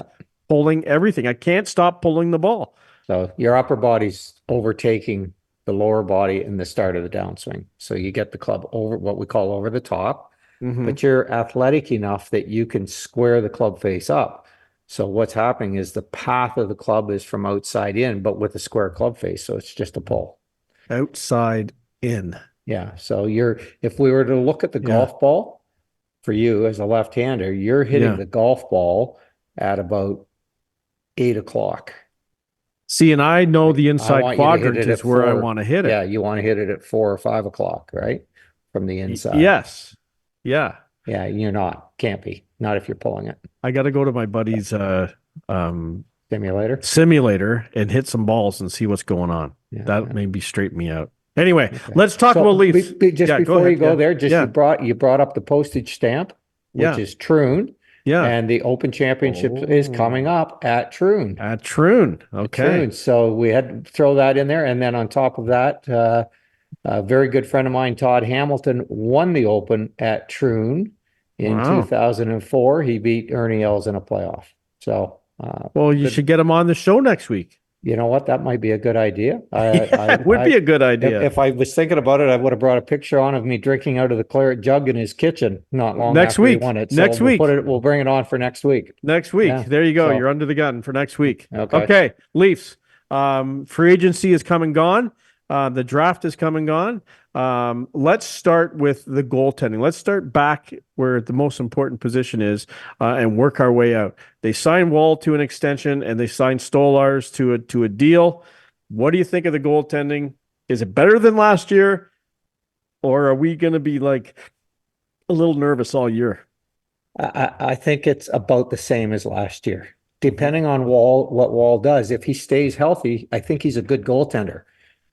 B: pulling everything. I can't stop pulling the ball.
I: So your upper body's overtaking the lower body in the start of the downswing. So you get the club over what we call over the top. Mm-hmm. But you're athletic enough that you can square the club face up. So what's happening is the path of the club is from outside in, but with a square club face. So it's just a pull.
B: Outside in.
I: Yeah. So if we were to look at the golf ball for you as a left-hander, you're hitting the golf ball at about 8 o'clock.
B: See, and I know the inside quadrant is where I want to hit it.
I: Yeah. You want to hit it at 4 or 5 o'clock, right? From the inside.
B: Yes. Yeah.
I: Yeah, you're not. Can't be. Not if you're pulling it.
B: I got to go to my buddy's simulator and hit some balls and see what's going on. Yeah, that maybe straighten me out. Anyway, let's talk about Leafs.
I: Before you go there, you brought up the postage stamp, which is Troon. Yeah. And the Open Championship is coming up at Troon.
B: At Troon. Okay.
I: So we had to throw that in there. And then on top of that, a very good friend of mine, Todd Hamilton, won the Open at Troon in 2004. He beat Ernie Els in a playoff. So,
B: you should get him on the show next week.
I: You know what? That might be a good idea.
B: It would be a good idea.
I: If I was thinking about it, I would have brought a picture on of me drinking out of the claret jug in his kitchen not long
B: Next
I: after
B: week.
I: he won it.
B: Next week.
I: We'll bring it on for next week.
B: Next week.
I: Yeah.
B: There you go.
I: So-
B: You're under the gun for next week.
I: Okay.
B: Leafs. Free agency is come and gone. The draft is come and gone. Let's start with the goaltending. Let's start back where the most important position is and work our way out. They signed Wall to an extension and they signed Stolarz to a deal. What do you think of the goaltending? Is it better than last year? Or are we going to be like a little nervous all year?
I: I think it's about the same as last year, depending on what Wall does. If he stays healthy, I think he's a good goaltender.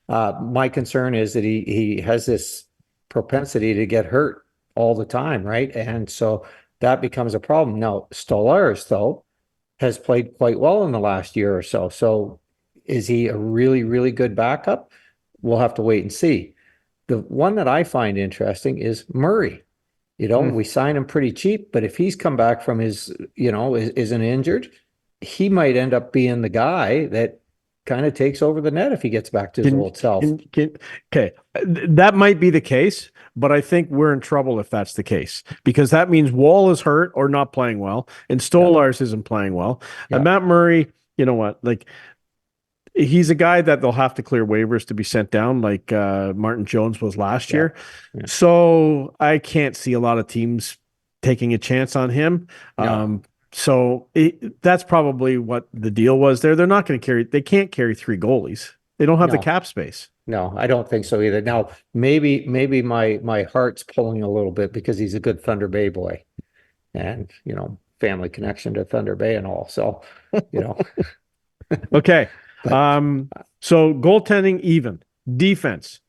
I: My concern is that he has this propensity to get hurt all the time, right? And so that becomes a problem. Now, Stolarz, though, has played quite well in the last year or so. So is he a really, really good backup? We'll have to wait and see. The one that I find interesting is Murray. We signed him pretty cheap, but if he's come back from his, isn't injured, he might end up being the guy that kind of takes over the net if he gets back to his old self.
B: Okay, that might be the case, but I think we're in trouble if that's the case, because that means Wall is hurt or not playing well, and Stolarz isn't playing well.
I: Yeah.
B: And Matt Murray, you know what? Like, he's a guy that they'll have to clear waivers to be sent down, like Martin Jones was last year.
I: Yeah.
B: So I can't see a lot of teams taking a chance on him.
I: No.
B: So that's probably what the deal was there. They're not going to carry. They can't carry 3 goalies. They don't have the cap space.
I: No, I don't think so either. Now, maybe my heart's pulling a little bit because he's a good Thunder Bay boy, and family connection to Thunder Bay and all. So,
B: Okay. So goaltending even, defense.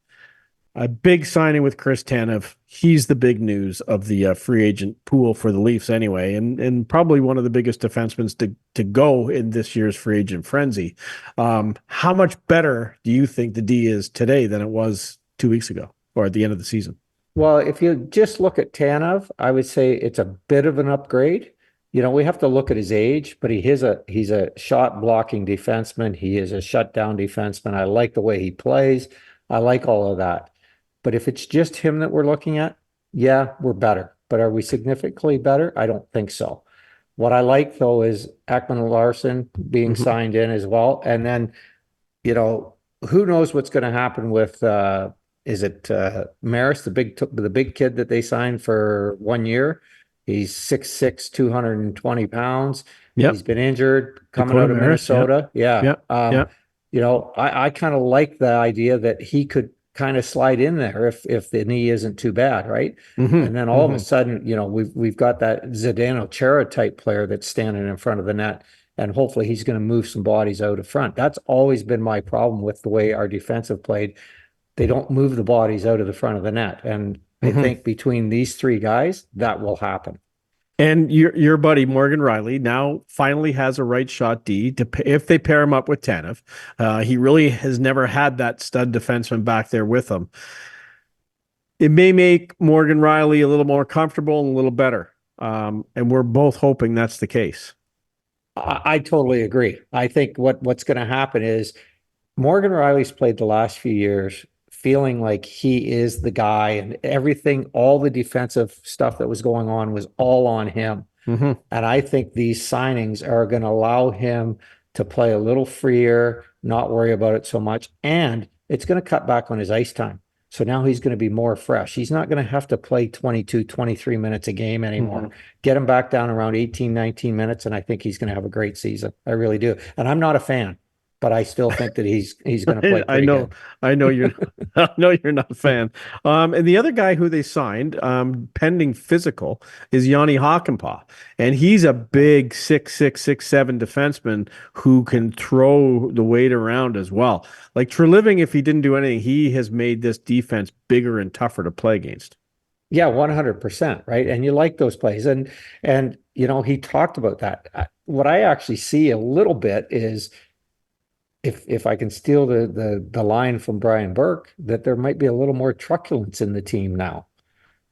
B: A big signing with Chris Tanev. He's the big news of the free agent pool for the Leafs anyway, and probably one of the biggest defensemen to go in this year's free agent frenzy. How much better do you think the D is today than it was 2 weeks ago or at the end of the season?
I: Well, if you just look at Tanev, I would say it's a bit of an upgrade. We have to look at his age, but he's a shot blocking defenseman. He is a shutdown defenseman. I like the way he plays. I like all of that. But if it's just him that we're looking at, yeah, we're better. But are we significantly better? I don't think so. What I like, though, is Ekman Larsson being signed in as well. And then, who knows what's going to happen with, is it Maris, the big kid that they signed for 1 year? He's 6'6", 220 pounds.
B: Yep.
I: He's been injured coming
B: Dakota
I: out of
B: Maris,
I: Minnesota.
B: Yep.
I: I kind of like the idea that he could kind of slide in there if the knee isn't too bad, right? And then all of a sudden, we've got that Zdeno Chara type player that's standing in front of the net, and hopefully he's going to move some bodies out of front. That's always been my problem with the way our defensive played. They don't move the bodies out of the front of the net, and I think between these 3 guys, that will happen.
B: And your buddy Morgan Reilly now finally has a right shot D if they pair him up with Tanev. He really has never had that stud defenseman back there with him. It may make Morgan Reilly a little more comfortable and a little better. And we're both hoping that's the case.
I: I totally agree. I think what's going to happen is Morgan Reilly's played the last few years feeling like he is the guy, and everything, all the defensive stuff that was going on was all on him. And I think these signings are going to allow him to play a little freer, not worry about it so much, and it's going to cut back on his ice time. So now he's going to be more fresh. He's not going to have to play 22, 23 minutes a game anymore. Get him back down around 18, 19 minutes, and I think he's going to have a great season. I really do. And I'm not a fan, but I still think that he's going to play pretty good.
B: I know you're not a fan. And the other guy who they signed, pending physical, is Yanni Hakanpää, and he's a big 6'6", 6'7" defenseman who can throw the weight around as well. Like Treliving, if he didn't do anything, he has made this defense bigger and tougher to play against.
I: Yeah, 100%, right? And you like those plays, and he talked about that. What I actually see a little bit is, if I can steal the line from Brian Burke, that there might be a little more truculence in the team now,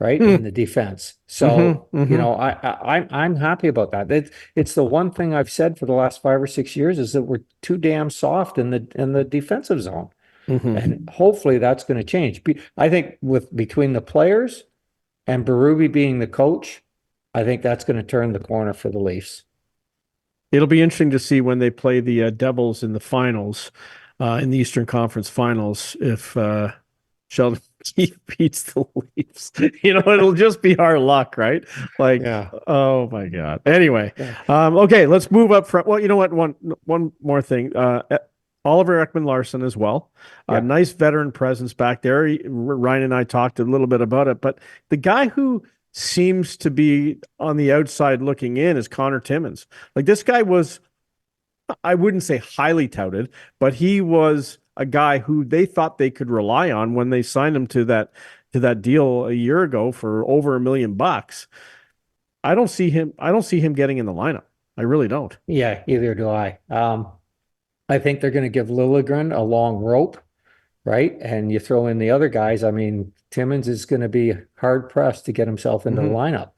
I: right, in the defense. So, you know, I'm happy about that. It's the one thing I've said for the last 5 or 6 years is that we're too damn soft in the defensive zone. And hopefully that's going to change. I think between the players and Berube being the coach, I think that's going to turn the corner for the Leafs.
B: It'll be interesting to see when they play the Devils in the finals, in the Eastern Conference Finals, if Sheldon Keefe beats the Leafs. You know, it'll just be our luck, right? Like, oh my God. Anyway, okay, let's move up front. Well, you know what? One more thing. Oliver Ekman-Larsson as well. Nice veteran presence back there. Ryan and I talked a little bit about it, but the guy who seems to be on the outside looking in is Connor Timmins. Like, this guy was, I wouldn't say highly touted, but he was a guy who they thought they could rely on when they signed him to that deal a year ago for over $1 million. I don't see him getting in the lineup. I really don't.
I: Yeah, either do I. I think they're going to give Liljegren a long rope, right? And you throw in the other guys. I mean, Timmins is going to be hard pressed to get himself into the lineup.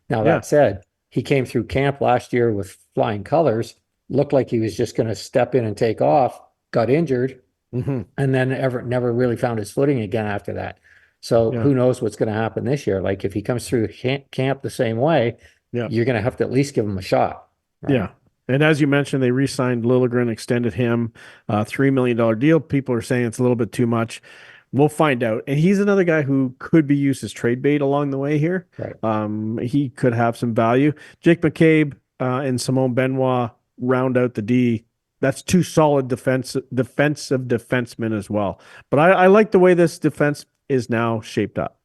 I: Now, that said, he came through camp last year with flying colors, looked like he was just going to step in and take off, got injured, and then never really found his footing again after that. So who knows what's going to happen this year? Like, if he comes through camp the same way, you're going to have to at least give him a shot. Right? Yeah.
B: And as you mentioned, they re-signed Liljegren, extended him $3 million deal. People are saying it's a little bit too much. We'll find out. And he's another guy who could be used as trade bait along the way here. Right. He could have some value. Jake McCabe and Simone Benoit round out the D. That's two solid defensive defensemen as well. But I like the way this defense is now shaped up.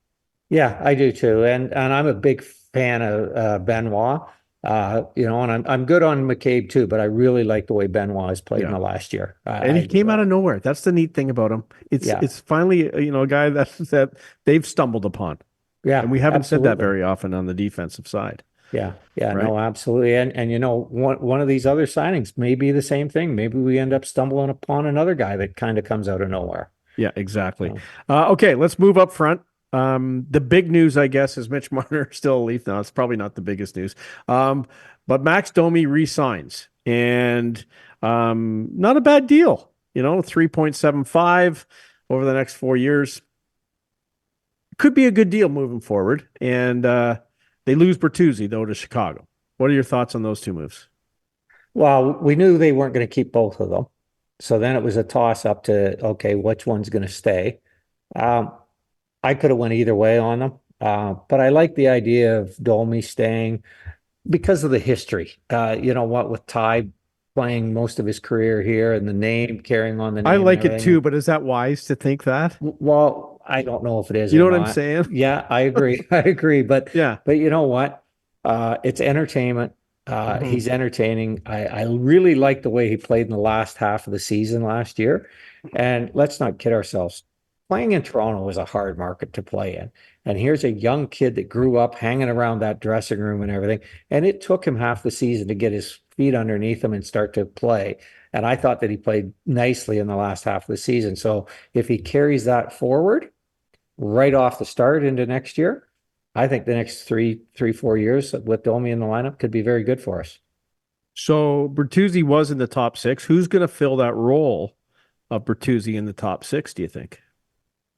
I: Yeah, I do too. And I'm a big fan of Benoit. You know, and I'm good on McCabe too, but I really like the way Benoit has played in the last year.
B: And he came out of nowhere. That's the neat thing about him. It's finally, you know, a guy that they've stumbled upon. Yeah. And we haven't said that very often on the defensive side.
I: Yeah. Yeah. Right? No, absolutely. And you know, one of these other signings may be the same thing. Maybe we end up stumbling upon another guy that kind of comes out of nowhere.
B: Yeah, exactly. Okay, let's move up front. The big news, I guess, is Mitch Marner still a Leaf now. It's probably not the biggest news. But Max Domi re-signs, and not a bad deal. You know, 3.75 over the next 4 years. Could be a good deal moving forward. And they lose Bertuzzi, though, to Chicago. What are your thoughts on those two moves?
I: Well, we knew they weren't going to keep both of them. So then it was a toss-up to, okay, which one's going to stay? I could have went either way on them, but I like the idea of Domi staying because of the history. You know what, with Ty playing most of his career here and the name carrying on the name.
B: I like it too, but is that wise to think that?
I: Well, I don't know if it is.
B: You know what I'm saying?
I: Yeah, I agree. I agree. But you know what? It's entertainment. He's entertaining. I really like the way he played in the last half of the season last year. And let's not kid ourselves. Playing in Toronto is a hard market to play in. And here's a young kid that grew up hanging around that dressing room and everything. And it took him half the season to get his feet underneath him and start to play. And I thought that he played nicely in the last half of the season. So if he carries that forward right off the start into next year, I think the next 4 years with Domi in the lineup could be very good for us.
B: So Bertuzzi was in the top 6. Who's going to fill that role of Bertuzzi in the top 6, do you think?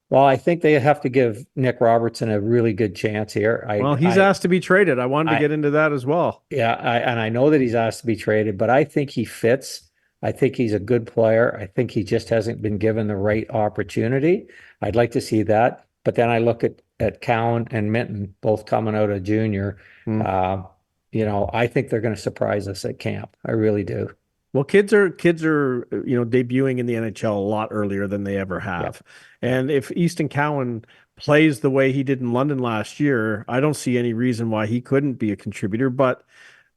I: Well, I think they have to give Nick Robertson a really good chance here.
B: He's asked to be traded. I wanted to get into that as well.
I: Yeah, and I know that he's asked to be traded, but I think he fits. I think he's a good player. I think he just hasn't been given the right opportunity. I'd like to see that. But then I look at Cowan and Minton, both coming out of junior. You know, I think they're going to surprise us at camp. I really do.
B: Well, kids are you know, debuting in the NHL a lot earlier than they ever have. Yeah. And if Easton Cowan plays the way he did in London last year, I don't see any reason why he couldn't be a contributor. But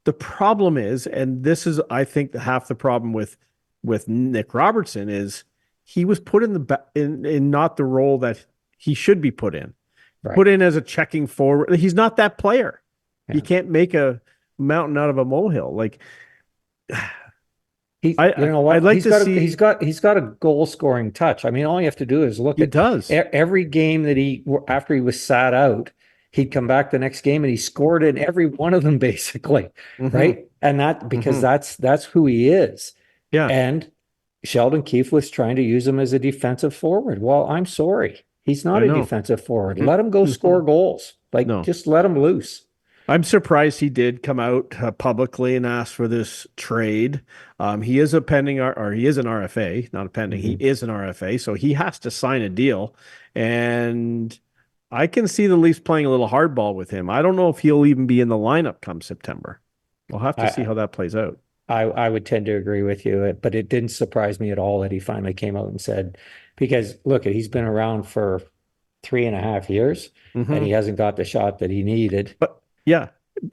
B: the problem is, and this is, I think, half the problem with Nick Robertson is he was put in not the role that he should be put in. Right. Put in as a checking forward. He's not that player. Yeah. You can't make a mountain out of a molehill. Like,
I: you know what? I'd like to see. He's got a goal scoring touch. I mean, all you have to do is look at every game that after he was sat out, he'd come back the next game and he scored in every one of them basically, right? And that because that's who he is.
B: Yeah.
I: And Sheldon Keefe was trying to use him as a defensive forward. Well, I'm sorry. He's not a defensive forward. Let him go score goals. Just let him loose.
B: I'm surprised he did come out publicly and ask for this trade. He is a pending, or he is an RFA, not a pending. He is an RFA, so he has to sign a deal. And I can see the Leafs playing a little hardball with him. I don't know if he'll even be in the lineup come September. We'll have to see how that plays out.
I: I would tend to agree with you, but it didn't surprise me at all that he finally came out and said, because look, he's been around for 3.5 years and he hasn't got the shot that he needed.
B: But yeah,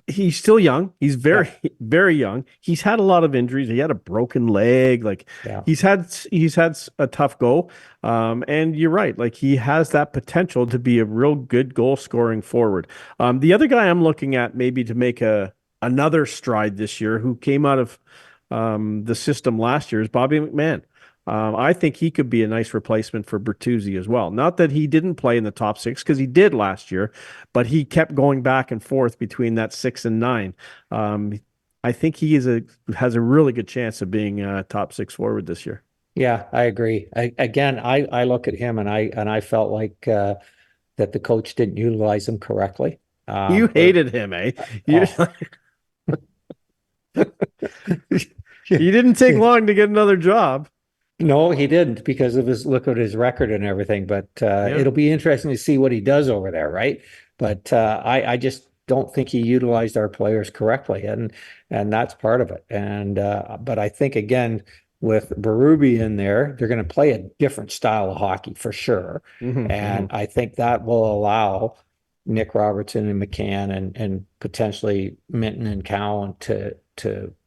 B: he's still young. He's very, very young. He's had a lot of injuries. He had a broken leg. He's had a tough go. And you're right. He has that potential to be a real good goal scoring forward. The other guy I'm looking at maybe to make another stride this year, who came out of the system last year, is Bobby McMahon. I think he could be a nice replacement for Bertuzzi as well. Not that he didn't play in the top 6, because he did last year, but he kept going back and forth between that 6 and 9. I think he has a really good chance of being a top 6 forward this year.
I: Yeah, I agree. I look at him and I felt like that the coach didn't utilize him correctly.
B: You hated him, eh? He didn't take long to get another job.
I: No, he didn't, because of look at his record and everything. But it'll be interesting to see what he does over there, right? But I just don't think he utilized our players correctly, and that's part of it. And but I think, again, with Berube in there, they're going to play a different style of hockey for sure. And I think that will allow Nick Robertson and McCann and potentially Minton and Cowan to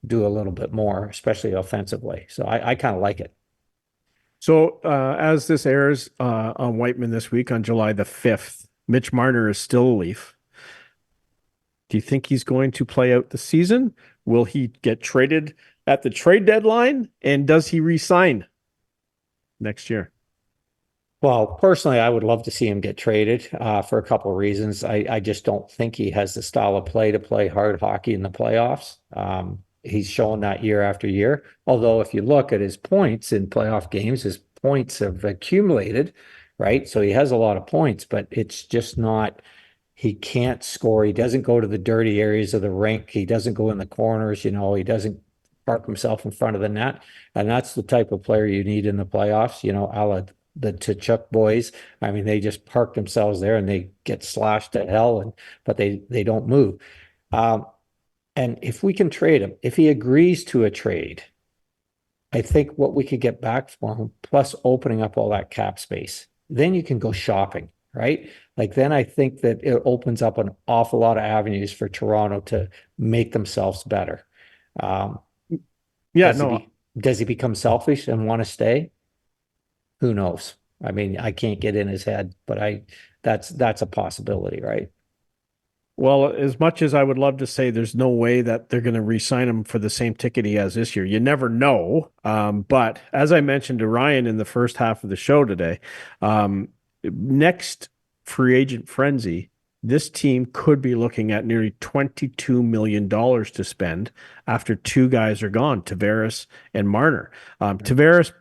I: do a little bit more, especially offensively. So I kind of like it.
B: So as this airs on Whiteman this week on July the 5th, Mitch Marner is still a Leaf. Do you think he's going to play out the season? Will he get traded at the trade deadline? And does he re-sign next year?
I: Well, personally, I would love to see him get traded for a couple of reasons. I just don't think he has the style of play to play hard hockey in the playoffs. He's shown that year after year. Although if you look at his points in playoff games, his points have accumulated, right? So he has a lot of points, but it's just not, he can't score. He doesn't go to the dirty areas of the rink. He doesn't go in the corners, he doesn't park himself in front of the net. And that's the type of player you need in the playoffs, a la the Tkachuk boys. I mean, they just park themselves there and they get slashed to hell, but they don't move. And if we can trade him, if he agrees to a trade, I think what we could get back for him, plus opening up all that cap space, then you can go shopping, right? Then I think that it opens up an awful lot of avenues for Toronto to make themselves better. Does he become selfish and want to stay? Who knows? I mean, I can't get in his head, but that's a possibility, right?
B: Well, as much as I would love to say there's no way that they're going to re-sign him for the same ticket he has this year, you never know. But as I mentioned to Ryan in the first half of the show today, next free agent frenzy, this team could be looking at nearly $22 million to spend after 2 guys are gone, Tavares and Marner. Tavares,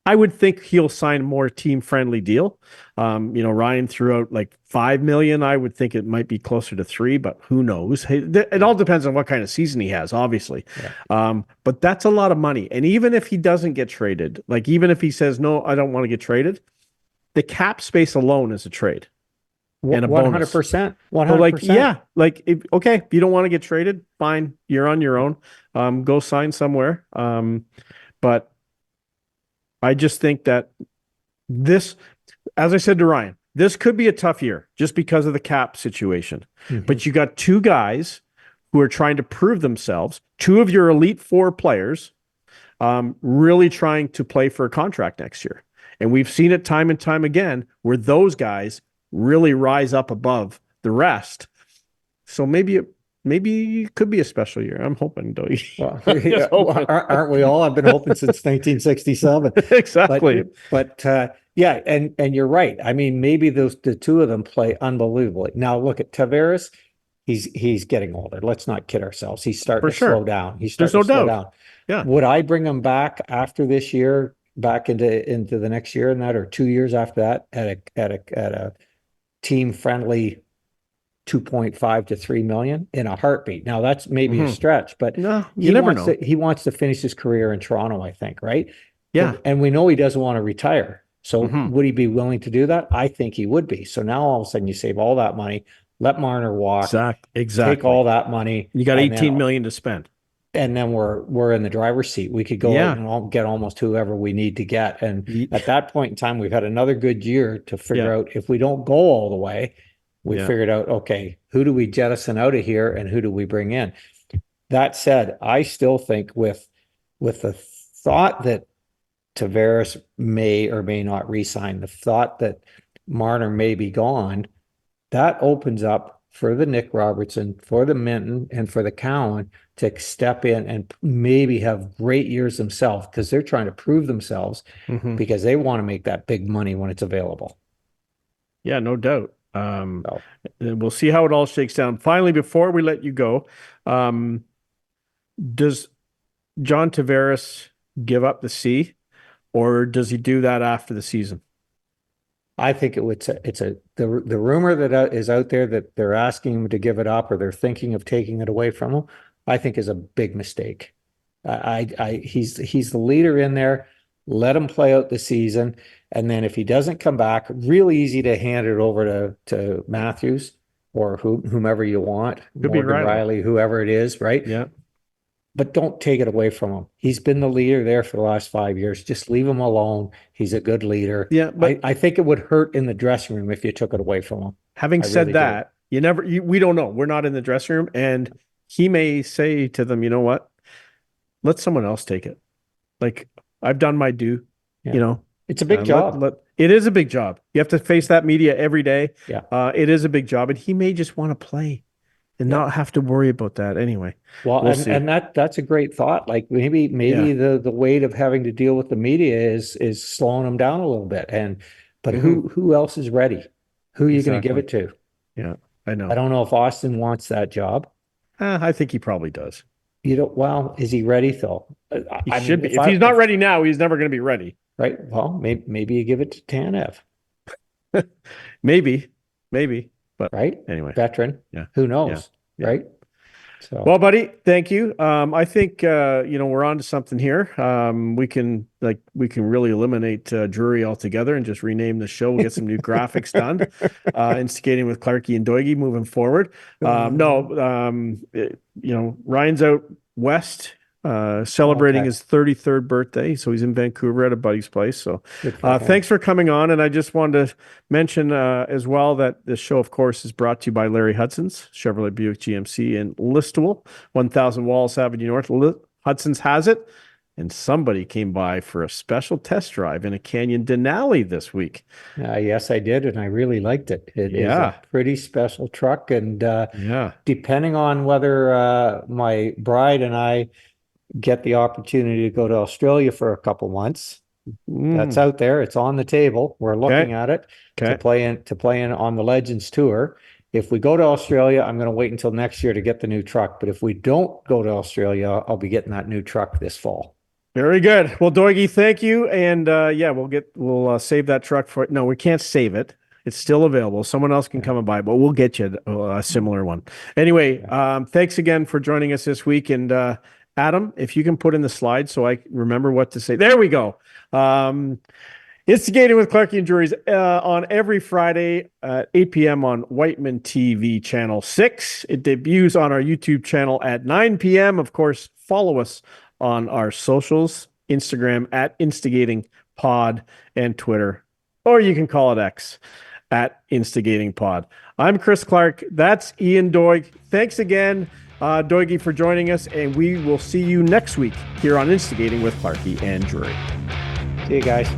B: I would think he'll sign a more team-friendly deal. Ryan threw out $5 million. I would think it might be closer to 3, but who knows? It all depends on what kind of season he has, obviously. Yeah. But that's a lot of money. And even if he doesn't get traded, even if he says, no, I don't want to get traded, the cap space alone is a trade. And a
I: 100%.
B: 100%. Okay, if you don't want to get traded, fine. You're on your own. Go sign somewhere. But I just think that this, as I said to Ryan, this could be a tough year just because of the cap situation. But you got 2 guys who are trying to prove themselves, 2 of your elite 4 players, really trying to play for a contract next year. And we've seen it time and time again where those guys really rise up above the rest. So maybe it could be a special year. I'm hoping, Doig.
I: Aren't we all? I've been hoping since 1967.
B: Exactly.
I: But Yeah, and you're right. I mean, maybe the two of them play unbelievably. Now look at Tavares. He's getting older. Let's not kid ourselves. He's starting to slow down. He's starting to slow down.
B: Yeah.
I: Would I bring him back after this year, back into the next year and that, or 2 years after that, at a team friendly 2.5 to 3 million in a heartbeat? Now that's maybe a stretch, but
B: no, you never know.
I: He wants to finish his career in Toronto, I think, right?
B: Yeah.
I: And we know he doesn't want to retire. So would he be willing to do that? I think he would be. So now all of a sudden you save all that money, let Marner walk,
B: exactly.
I: take all that money.
B: You got 18 million to spend.
I: And then we're in the driver's seat. We could go out and get almost whoever we need to get. And at that point in time, we've had another good year to figure out, if we don't go all the way, we figured out, okay, who do we jettison out of here and who do we bring in? That said, I still think with the thought that Tavares may or may not re-sign, the thought that Marner may be gone, that opens up for the Nick Robertson, for the Minton, and for the Cowan to step in and maybe have great years themselves, because they're trying to prove themselves, because they want to make that big money when it's available.
B: Yeah, no doubt. We'll see how it all shakes down. Finally, before we let you go, does John Tavares give up the C, or does he do that after the season?
I: I think the rumor that is out there that they're asking him to give it up, or they're thinking of taking it away from him, I think is a big mistake. He's the leader in there. Let him play out the season, and then if he doesn't come back, really easy to hand it over to Matthews or whomever you want, Morgan Reilly, whoever it is, right?
B: Yeah.
I: But don't take it away from him. He's been the leader there for the last 5 years. Just leave him alone. He's a good leader.
B: Yeah, but
I: I think it would hurt in the dressing room if you took it away from him.
B: Having said that, we don't know. We're not in the dressing room, and he may say to them, you know what? Let someone else take it. Like, I've done my due.
I: Yeah. It's a big job.
B: It is a big job. You have to face that media every day.
I: Yeah.
B: It is a big job, and he may just want to play and not have to worry about that anyway.
I: Well, and that's a great thought. Like maybe the weight of having to deal with the media is slowing him down a little bit. But who else is ready? Who are you going to give it to?
B: Yeah, I know.
I: I don't know if Austin wants that job.
B: I think he probably does.
I: Well, is he ready though?
B: He should be. If he's not ready now, he's never going to be ready.
I: Right. Well, maybe you give it to Tanev.
B: maybe. But
I: right.
B: Anyway,
I: veteran.
B: Yeah.
I: Who knows? Yeah. Right. So,
B: well, buddy, thank you. I think we're on to something here. We can really eliminate Drury altogether and just rename the show. We'll get some new graphics done. Instigating with Clarkey and Doig moving forward. Ryan's out west. Celebrating his 33rd birthday, so he's in Vancouver at a buddy's place. So thanks for coming on, and I just wanted to mention as well that this show, of course, is brought to you by Larry Hudson's Chevrolet Buick GMC in Listowel, 1000 Wallace Avenue North. Hudson's has it, and somebody came by for a special test drive in a Canyon Denali this week.
I: Yes, I did, and I really liked it. It is a pretty special truck, and depending on whether my bride and I get the opportunity to go to Australia for a couple months, that's out there. It's on the table. We're looking at it to play in on the Legends Tour. If we go to Australia, I'm going to wait until next year to get the new truck. But if we don't go to Australia, I'll be getting that new truck this fall.
B: Very good. Well, Doigie, thank you. And we'll save that truck for. No, we can't save it. It's still available. Someone else can come and buy it, but we'll get you a similar one. Anyway, thanks again for joining us this week. And Adam, if you can put in the slide so I remember what to say. There we go. Instigating with Clarkey and Drury's on every Friday at 8 p.m. on Whiteman TV Channel 6. It debuts on our YouTube channel at 9 p.m. Of course, follow us on our socials, Instagram at Instigating Pod and Twitter, or you can call it X at Instigating Pod. I'm Chris Clark. That's Ian Doig. Thanks again, Doigie, for joining us, and we will see you next week here on Instigating with Clarkey and Drury.
I: See you guys.